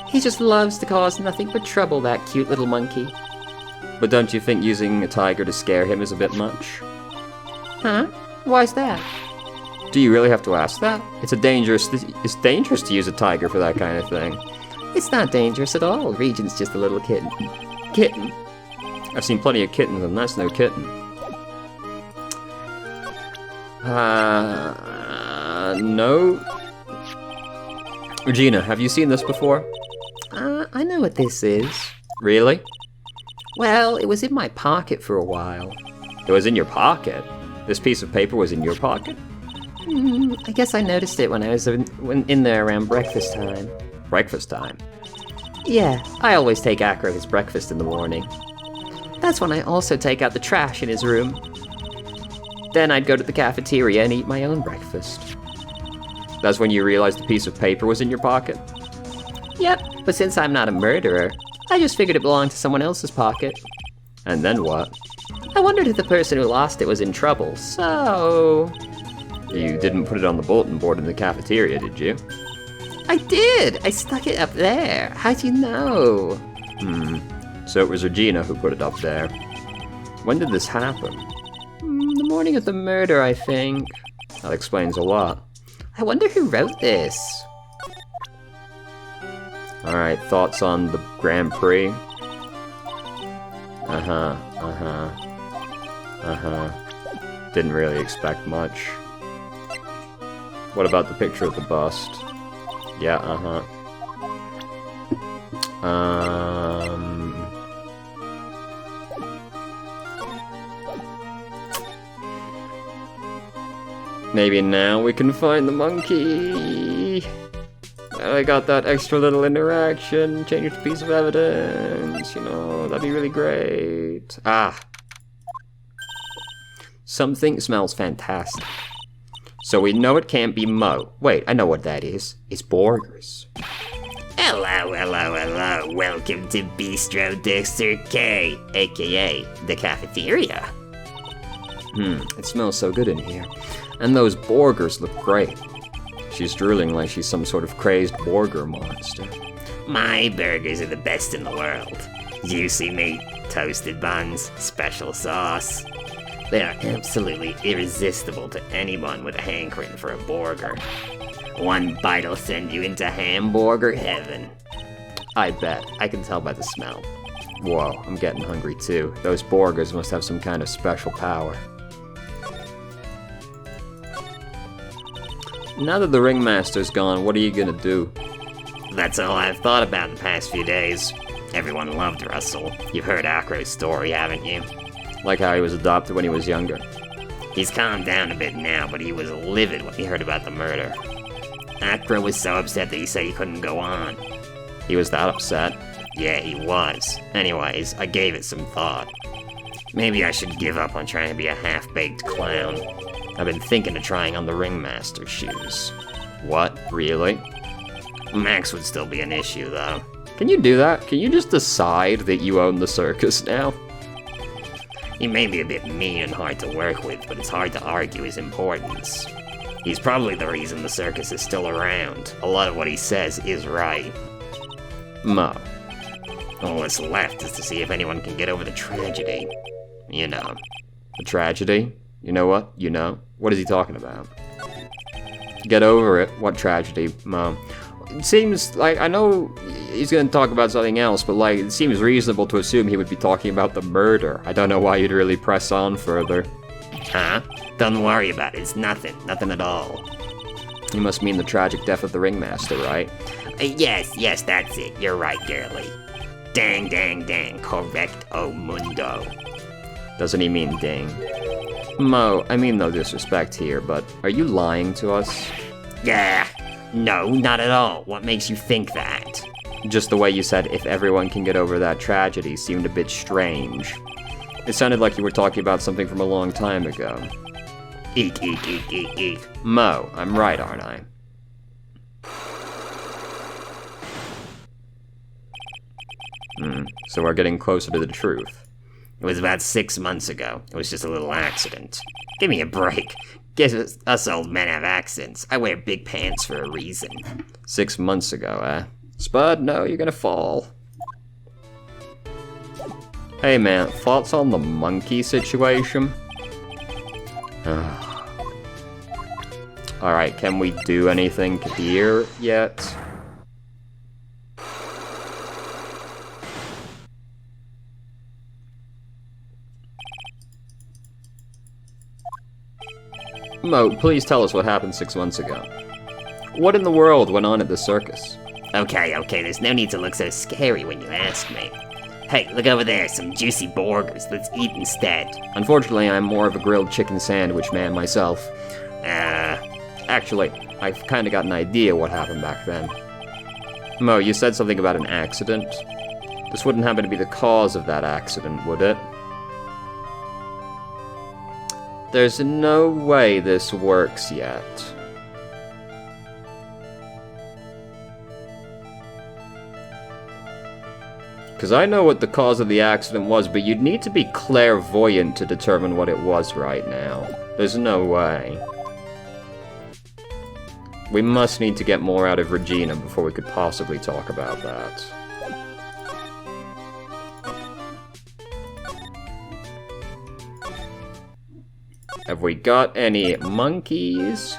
He just loves to cause nothing but trouble, that cute little monkey. But don't you think using a tiger to scare him is a bit much? Huh? Why's that? Do you really have to ask that? It's dangerous to use a tiger for that kind of thing. It's not dangerous at all. Regent's just a little kitten. Kitten? I've seen plenty of kittens, and that's no kitten. No. Regina, have you seen this before? I know what this is. Really? Well, it was in my pocket for a while. It was in your pocket? This piece of paper was in your pocket? I guess I noticed it when I was in there around breakfast time. Breakfast time? Yeah, I always take Acro his breakfast in the morning. That's when I also take out the trash in his room. Then I'd go to the cafeteria and eat my own breakfast. That's when you realized the piece of paper was in your pocket? Yep, but since I'm not a murderer, I just figured it belonged to someone else's pocket. And then what? I wondered if the person who lost it was in trouble, so... You didn't put it on the bulletin board in the cafeteria, did you? I did! I stuck it up there. How'd you know? So it was Regina who put it up there. When did this happen? The morning of the murder, I think. That explains a lot. I wonder who wrote this. Alright, thoughts on the Grand Prix? Didn't really expect much. What about the picture of the bust? Yeah, Maybe now we can find the monkey. I got that extra little interaction, changed a piece of evidence, you know, that'd be really great. Something smells fantastic. So we know it can't be Mo. Wait, I know what that is. It's Borgers. Hello. Welcome to Bistro Dexter K, aka the cafeteria. It smells so good in here. And those Borgers look great. She's drooling like she's some sort of crazed Borger monster. My burgers are the best in the world. Juicy meat, toasted buns, special sauce. They are absolutely irresistible to anyone with a hankering for a burger. One bite'll send you into hamburger heaven. I bet. I can tell by the smell. Whoa, I'm getting hungry too. Those Borgers must have some kind of special power. Now that the ringmaster's gone, what are you gonna do? That's all I've thought about in the past few days. Everyone loved Russell. You've heard Acro's story, haven't you? Like how he was adopted when he was younger. He's calmed down a bit now, but he was livid when he heard about the murder. Acro was so upset that he said he couldn't go on. He was that upset? Yeah, he was. Anyways, I gave it some thought. Maybe I should give up on trying to be a half-baked clown. I've been thinking of trying on the ringmaster's shoes. What? Really? Max would still be an issue, though. Can you do that? Can you just decide that you own the circus now? He may be a bit mean and hard to work with, but it's hard to argue his importance. He's probably the reason the circus is still around. A lot of what he says is right. Mo. All that's left is to see if anyone can get over the tragedy. You know. The tragedy? You know what? You know? What is he talking about? Get over it. What tragedy, Mo? It seems like, I know he's gonna talk about something else, but like, it seems reasonable to assume he would be talking about the murder. I don't know why you'd really press on further. Huh? Don't worry about it. It's nothing. Nothing at all. You must mean the tragic death of the ringmaster, right? Yes, that's it. You're right, girlie. Dang, correcto mundo. Doesn't he mean ding? Mo, I mean no disrespect here, but are you lying to us? Yeah. No, not at all. What makes you think that? Just the way you said, if everyone can get over that tragedy, seemed a bit strange. It sounded like you were talking about something from a long time ago. Eek, eek, eek, eek, eek. Mo, I'm right, aren't I? So we're getting closer to the truth. It was about 6 months ago. It was just a little accident. Give me a break. Guess us old men have accents. I wear big pants for a reason. 6 months ago, eh? Spud, no, you're gonna fall. Hey man, thoughts on the monkey situation? Alright, can we do anything here yet? Mo, please tell us what happened 6 months ago. What in the world went on at the circus? Okay, there's no need to look so scary when you ask me. Hey, look over there, some juicy burgers. Let's eat instead. Unfortunately, I'm more of a grilled chicken sandwich man myself. Actually, I've kinda got an idea what happened back then. Mo, you said something about an accident. This wouldn't happen to be the cause of that accident, would it? There's no way this works yet. Because I know what the cause of the accident was, but you'd need to be clairvoyant to determine what it was right now. There's no way. We must need to get more out of Regina before we could possibly talk about that. Have we any monkeys?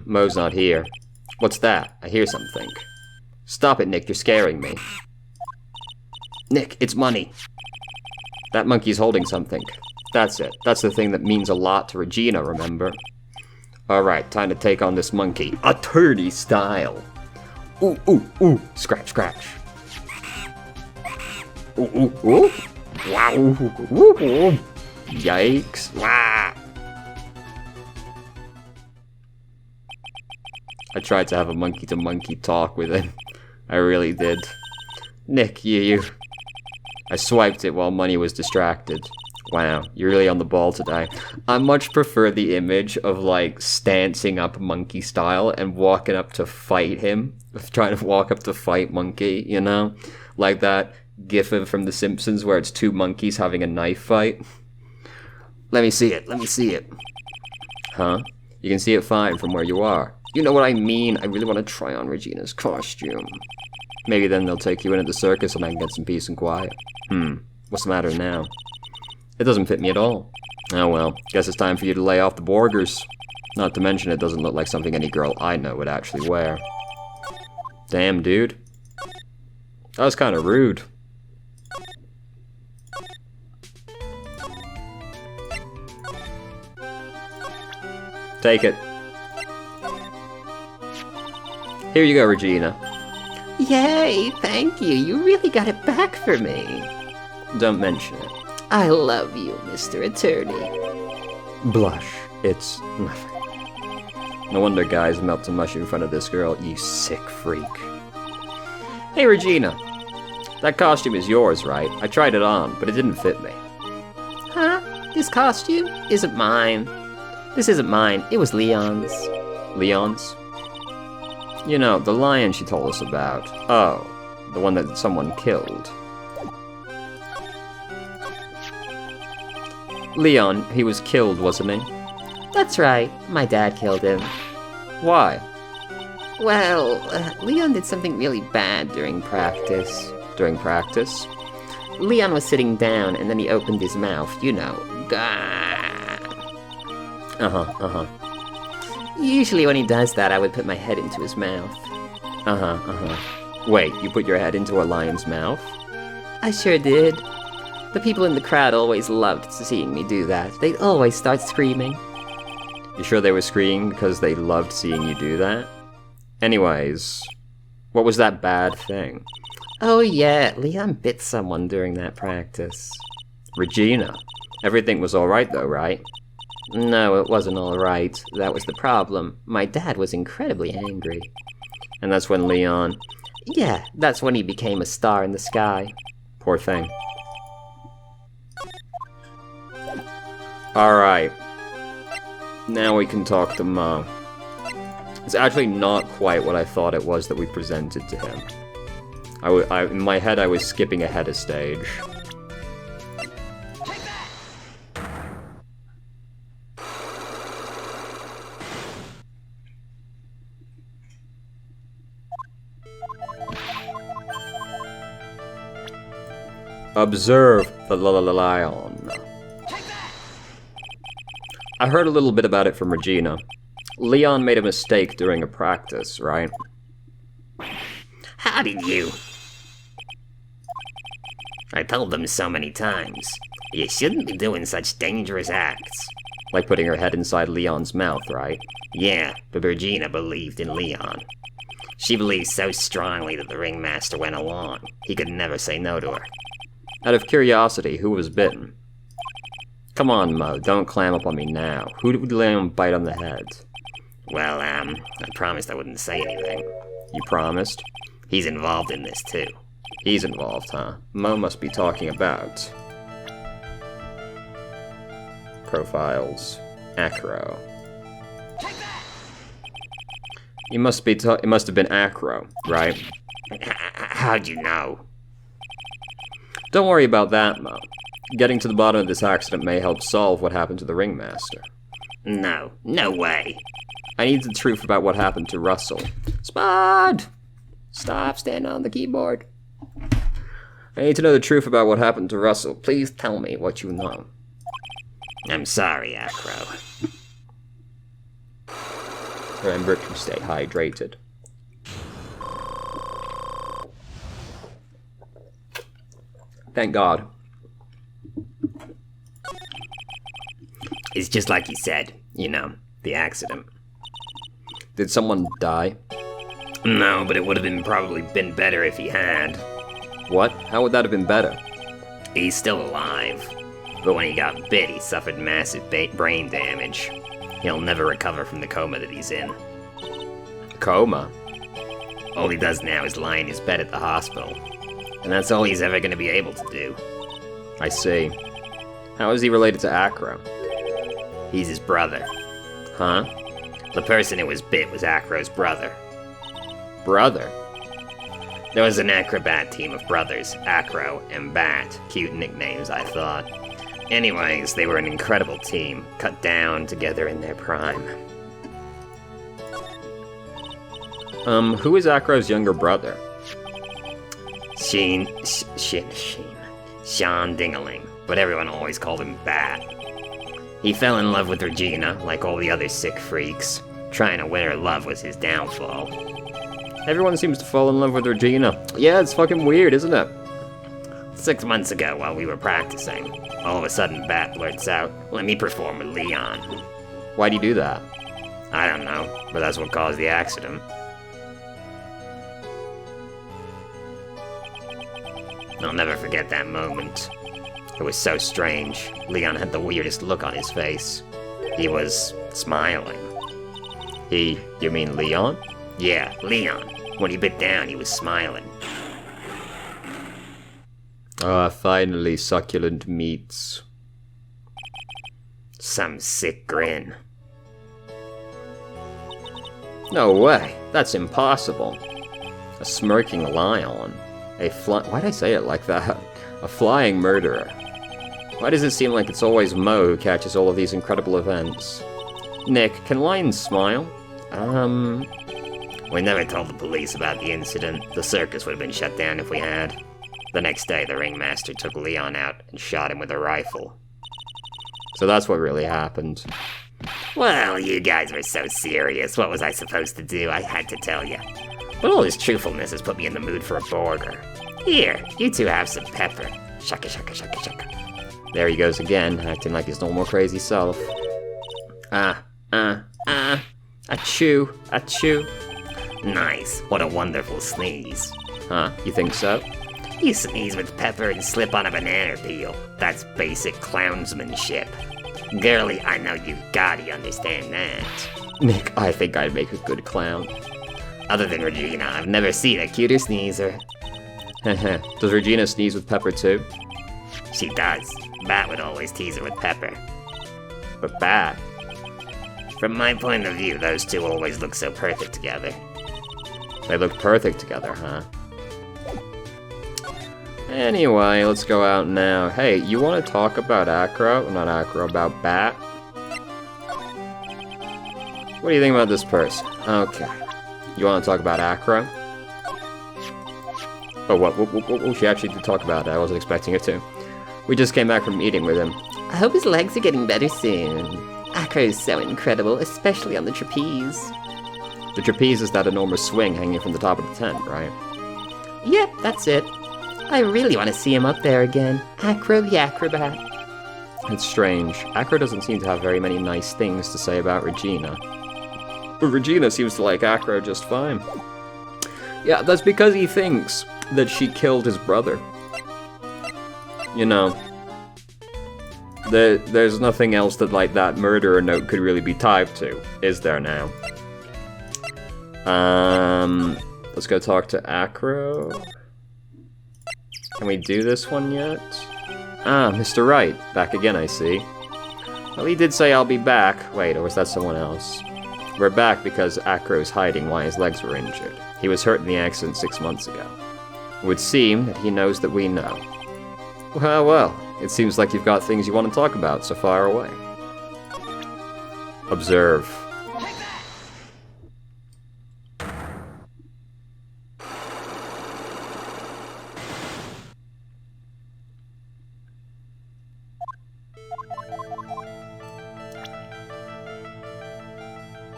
Mo's not here. What's that? I hear something. Stop it, Nick, you're scaring me. Nick, it's money. That monkey's holding something. That's it. That's the thing that means a lot to Regina, remember? Alright, time to take on this monkey. Attorney style. Ooh, ooh, ooh. Scratch, scratch. Ooh, ooh, ooh. Wow. Ooh, ooh, ooh. Yikes. Wah. I tried to have a monkey-to-monkey talk with him. I really did. Nick, you. I swiped it while Money was distracted. Wow, you're really on the ball today. I much prefer the image of, like, stancing up monkey style and walking up to fight him. Trying to walk up to fight Monkey, you know? Like that gif from The Simpsons where it's two monkeys having a knife fight. Let me see it. Huh? You can see it fine from where you are. You know what I mean? I really want to try on Regina's costume. Maybe then they'll take you in at the circus and I can get some peace and quiet. What's the matter now? It doesn't fit me at all. Oh well, guess it's time for you to lay off the burgers. Not to mention it doesn't look like something any girl I know would actually wear. Damn, dude. That was kind of rude. Take it. Here you go, Regina. Yay, thank you. You really got it back for me. Don't mention it. I love you, Mr. Attorney. Blush. It's nothing. No wonder guys melt to mush in front of this girl, you sick freak. Hey, Regina. That costume is yours, right? I tried it on, but it didn't fit me. Huh? This costume isn't mine. This isn't mine. It was Leon's. Leon's? You know, the lion she told us about. Oh, the one that someone killed. Leon, he was killed, wasn't he? That's right. My dad killed him. Why? Well, Leon did something really bad during practice. During practice? Leon was sitting down, and then he opened his mouth, you know. Gah. Usually when he does that, I would put my head into his mouth. Wait, you put your head into a lion's mouth? I sure did. The people in the crowd always loved seeing me do that. They'd always start screaming. You sure they were screaming because they loved seeing you do that? Anyways, what was that bad thing? Oh yeah, Leon bit someone during that practice. Regina? Everything was alright though, right? No, it wasn't alright. That was the problem. My dad was incredibly angry. And that's when Leon... Yeah, that's when he became a star in the sky. Poor thing. Alright. Now we can talk to Mo. It's actually not quite what I thought it was that we presented to him. In my head, I was skipping ahead a stage. Observe the lion. I heard a little bit about it from Regina. Leon made a mistake during a practice, right? How did you? I told them so many times. You shouldn't be doing such dangerous acts. Like putting her head inside Leon's mouth, right? Yeah, but Regina believed in Leon. She believed so strongly that the ringmaster went along. He could never say no to her. Out of curiosity, who was bitten? Come on, Mo, don't clam up on me now. Who did Leon bite on the head? Well, I promised I wouldn't say anything. You promised? He's involved in this, too. He's involved, huh? Mo must be talking about... Profiles. Acro. It must have been Acro, right? How'd you know? Don't worry about that, Mo. Getting to the bottom of this accident may help solve what happened to the ringmaster. No way. I need the truth about what happened to Russell. Spud! Stop standing on the keyboard. I need to know the truth about what happened to Russell. Please tell me what you know. I'm sorry, Acro. Remember to stay hydrated. Thank God. It's just like you said, the accident. Did someone die? No, but it would have probably been better if he had. What? How would that have been better? He's still alive. But when he got bit, he suffered massive brain damage. He'll never recover from the coma that he's in. Coma? All he does now is lie in his bed at the hospital. And that's all he's ever going to be able to do. I see. How is he related to Acro? He's his brother. Huh? The person who was bit was Acro's brother. Brother? There was an acrobat team of brothers, Acro and Bat. Cute nicknames, I thought. Anyways, they were an incredible team, cut down together in their prime. Who is Acro's younger brother? Sean Dingaling, but everyone always called him Bat. He fell in love with Regina, like all the other sick freaks. Trying to win her love was his downfall. Everyone seems to fall in love with Regina. Yeah, it's fucking weird, isn't it? 6 months ago, while we were practicing, all of a sudden Bat blurts out, "Let me perform with Leon." Why'd he do that? I don't know, but that's what caused the accident. I'll never forget that moment. It was so strange. Leon had the weirdest look on his face. He was smiling. You mean Leon? Yeah, Leon. When he bit down, he was smiling. Ah, finally, succulent meats. Some sick grin. No way. That's impossible. A smirking lion. Why'd I say it like that? A flying murderer. Why does it seem like it's always Mo who catches all of these incredible events? Nick, can lions smile? We never told the police about the incident. The circus would have been shut down if we had. The next day, the ringmaster took Leon out and shot him with a rifle. So that's what really happened. Well, you guys were so serious. What was I supposed to do? I had to tell you. But all his truthfulness has put me in the mood for a burger. Here, you two have some pepper. Shaka shaka shaka shaka. There he goes again, acting like his normal crazy self. Achoo, achoo. Nice. What a wonderful sneeze. Huh, you think so? You sneeze with pepper and slip on a banana peel. That's basic clownsmanship. Girlie, I know you gotta understand that. Nick, I think I'd make a good clown. Other than Regina, I've never seen a cuter sneezer. Does Regina sneeze with pepper too? She does. Bat would always tease her with pepper. But Bat? From my point of view, those two always look so perfect together. They look perfect together, huh? Anyway, let's go out now. Hey, you want to talk about Acro? Not Acro, about Bat? What do you think about this person? Okay. You want to talk about Acro? Oh, what she actually did talk about it. I wasn't expecting her to. We just came back from meeting with him. I hope his legs are getting better soon. Acro's so incredible, especially on the trapeze. The trapeze is that enormous swing hanging from the top of the tent, right? Yep, that's it. I really want to see him up there again. Acro the Acrobat. It's strange. Acro doesn't seem to have very many nice things to say about Regina. But Regina seems to like Acro just fine. Yeah, that's because he thinks that she killed his brother. You know, there's nothing else that, like, that murderer note could really be tied to, is there now? Let's go talk to Acro. Can we do this one yet? Ah, Mr. Wright. Back again, I see. Well, he did say I'll be back. Wait, or was that someone else? We're back because Acro's hiding why his legs were injured. He was hurt in the accident 6 months ago. It would seem that he knows that we know. Well, it seems like you've got things you want to talk about, so fire away. Observe.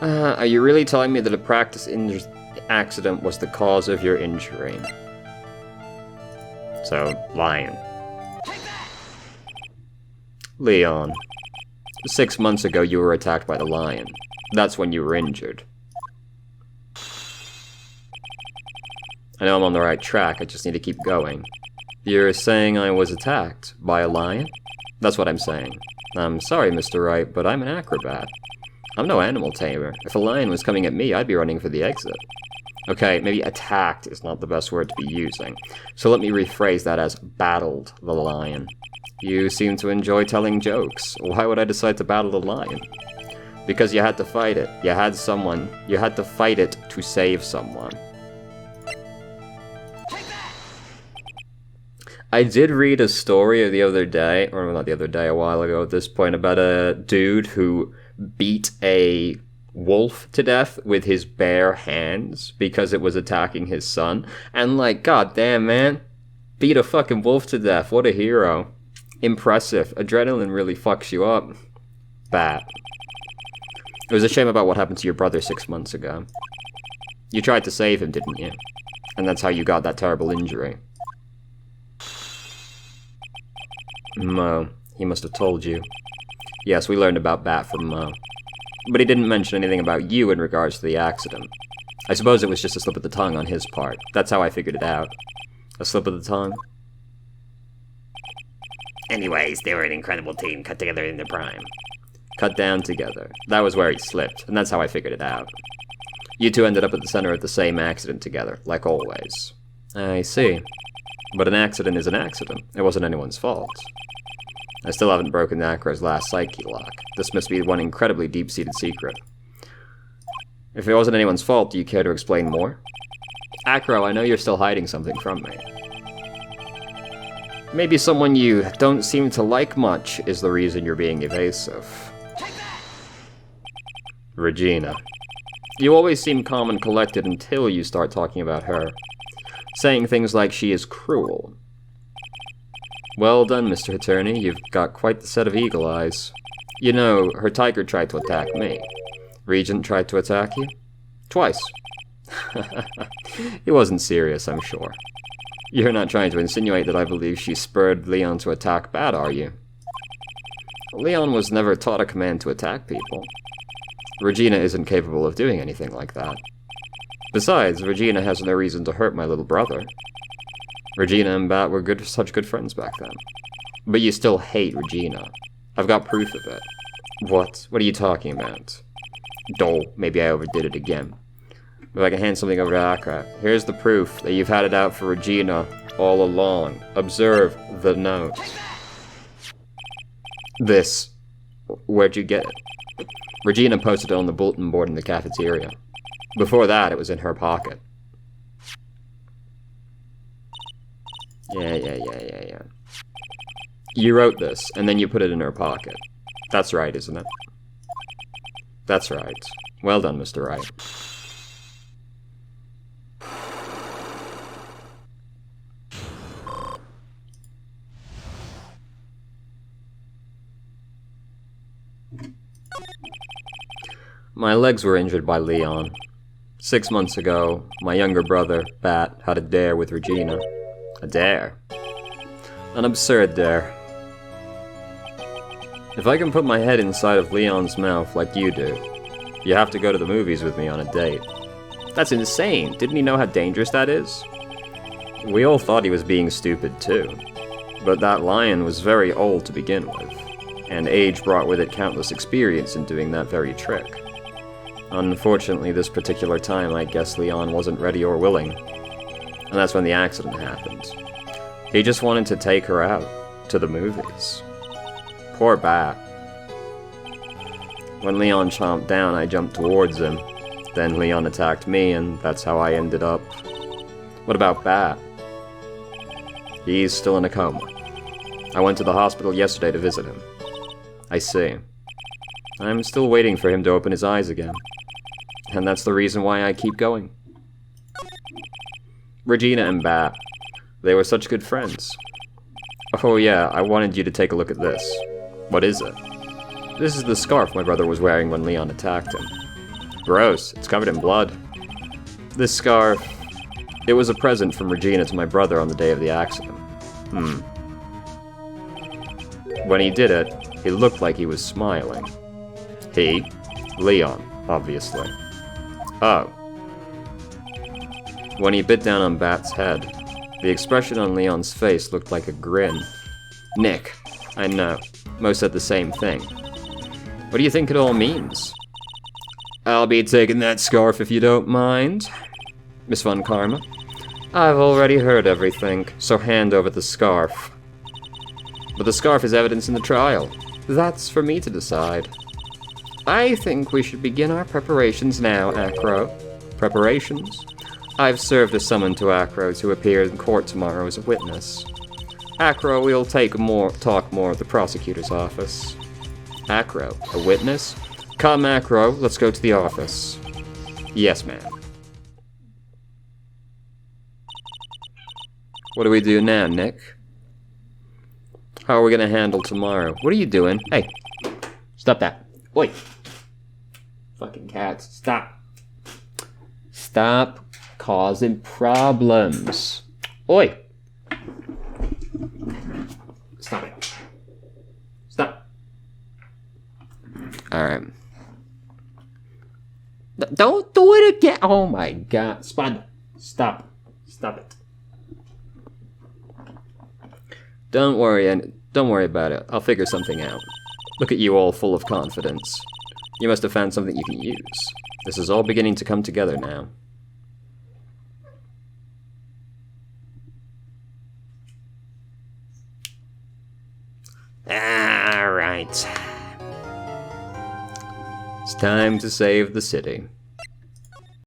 Are you really telling me that a practice accident was the cause of your injury? So, lion. Leon. 6 months ago you were attacked by the lion. That's when you were injured. I know I'm on the right track, I just need to keep going. You're saying I was attacked by a lion? That's what I'm saying. I'm sorry, Mr. Wright, but I'm an acrobat. I'm no animal tamer. If a lion was coming at me, I'd be running for the exit. Okay, maybe attacked is not the best word to be using. So let me rephrase that as battled the lion. You seem to enjoy telling jokes. Why would I decide to battle the lion? Because you had to fight it. You had to fight it to save someone. I did read a story the other day, or not the other day, a while ago at this point, about a dude who beat a wolf to death with his bare hands because it was attacking his son. And like, goddamn, man, beat a fucking wolf to death. What a hero. Impressive. Adrenaline really fucks you up. Bat. It was a shame about what happened to your brother 6 months ago. You tried to save him, didn't you? And that's how you got that terrible injury. Mo. He must have told you. Yes, we learned about Bat from Mo. But he didn't mention anything about you in regards to the accident. I suppose it was just a slip of the tongue on his part. That's how I figured it out. A slip of the tongue? Anyways, they were an incredible team, cut together in their prime. Cut down together. That was where he slipped, and that's how I figured it out. You two ended up at the center of the same accident together, like always. I see. But an accident is an accident. It wasn't anyone's fault. I still haven't broken Acro's last psyche lock. This must be one incredibly deep-seated secret. If it wasn't anyone's fault, do you care to explain more? Acro, I know you're still hiding something from me. Maybe someone you don't seem to like much is the reason you're being evasive. Regina. You always seem calm and collected until you start talking about her. Saying things like she is cruel. Well done, Mr. Attorney. You've got quite the set of eagle eyes. You know, her tiger tried to attack me. Regent tried to attack you? Twice. He wasn't serious, I'm sure. You're not trying to insinuate that I believe she spurred Leon to attack Bat, are you? Leon was never taught a command to attack people. Regina isn't capable of doing anything like that. Besides, Regina has no reason to hurt my little brother. Regina and Bat were such good friends back then. But you still hate Regina. I've got proof of it. What? What are you talking about? Dole, maybe I overdid it again. If I can hand something over to Akra, here's the proof that you've had it out for Regina all along. Observe the note. This. Where'd you get it? Regina posted it on the bulletin board in the cafeteria. Before that, it was in her pocket. Yeah. You wrote this, and then you put it in her pocket. That's right, isn't it? That's right. Well done, Mr. Wright. My legs were injured by Leon. 6 months ago, my younger brother, Bat, had a dare with Regina. A dare? An absurd dare. If I can put my head inside of Leon's mouth like you do, you have to go to the movies with me on a date. That's insane. Didn't he know how dangerous that is? We all thought he was being stupid too. But that lion was very old to begin with, and age brought with it countless experience in doing that very trick. Unfortunately, this particular time, I guess Leon wasn't ready or willing. And that's when the accident happened. He just wanted to take her out, to the movies. Poor Bat. When Leon chomped down, I jumped towards him. Then Leon attacked me, and that's how I ended up. What about Bat? He's still in a coma. I went to the hospital yesterday to visit him. I see. I'm still waiting for him to open his eyes again. And that's the reason why I keep going. Regina and Bat. They were such good friends. Oh yeah, I wanted you to take a look at this. What is it? This is the scarf my brother was wearing when Leon attacked him. Gross, it's covered in blood. This scarf... It was a present from Regina to my brother on the day of the accident. When he did it, he looked like he was smiling. He? Leon, obviously. Oh. When he bit down on Bat's head, the expression on Leon's face looked like a grin. Nick, I know. Most said the same thing. What do you think it all means? I'll be taking that scarf if you don't mind. Miss Von Karma? I've already heard everything, so hand over the scarf. But the scarf is evidence in the trial. That's for me to decide. I think we should begin our preparations now, Acro. Preparations? I've served a summon to Acro to appear in court tomorrow as a witness. Acro, we'll talk more at the prosecutor's office. Acro, a witness? Come, Acro, let's go to the office. Yes, ma'am. What do we do now, Nick? How are we gonna handle tomorrow? What are you doing? Hey, stop that. Oi. Fucking cats, stop. Stop causing problems. Oi. Stop it. Stop. Alright. Don't do it again. Oh my god. Spud. Stop. Stop it. Don't worry about it. I'll figure something out. Look at you all full of confidence. You must have found something you can use. This is all beginning to come together now. All right. It's time to save the city.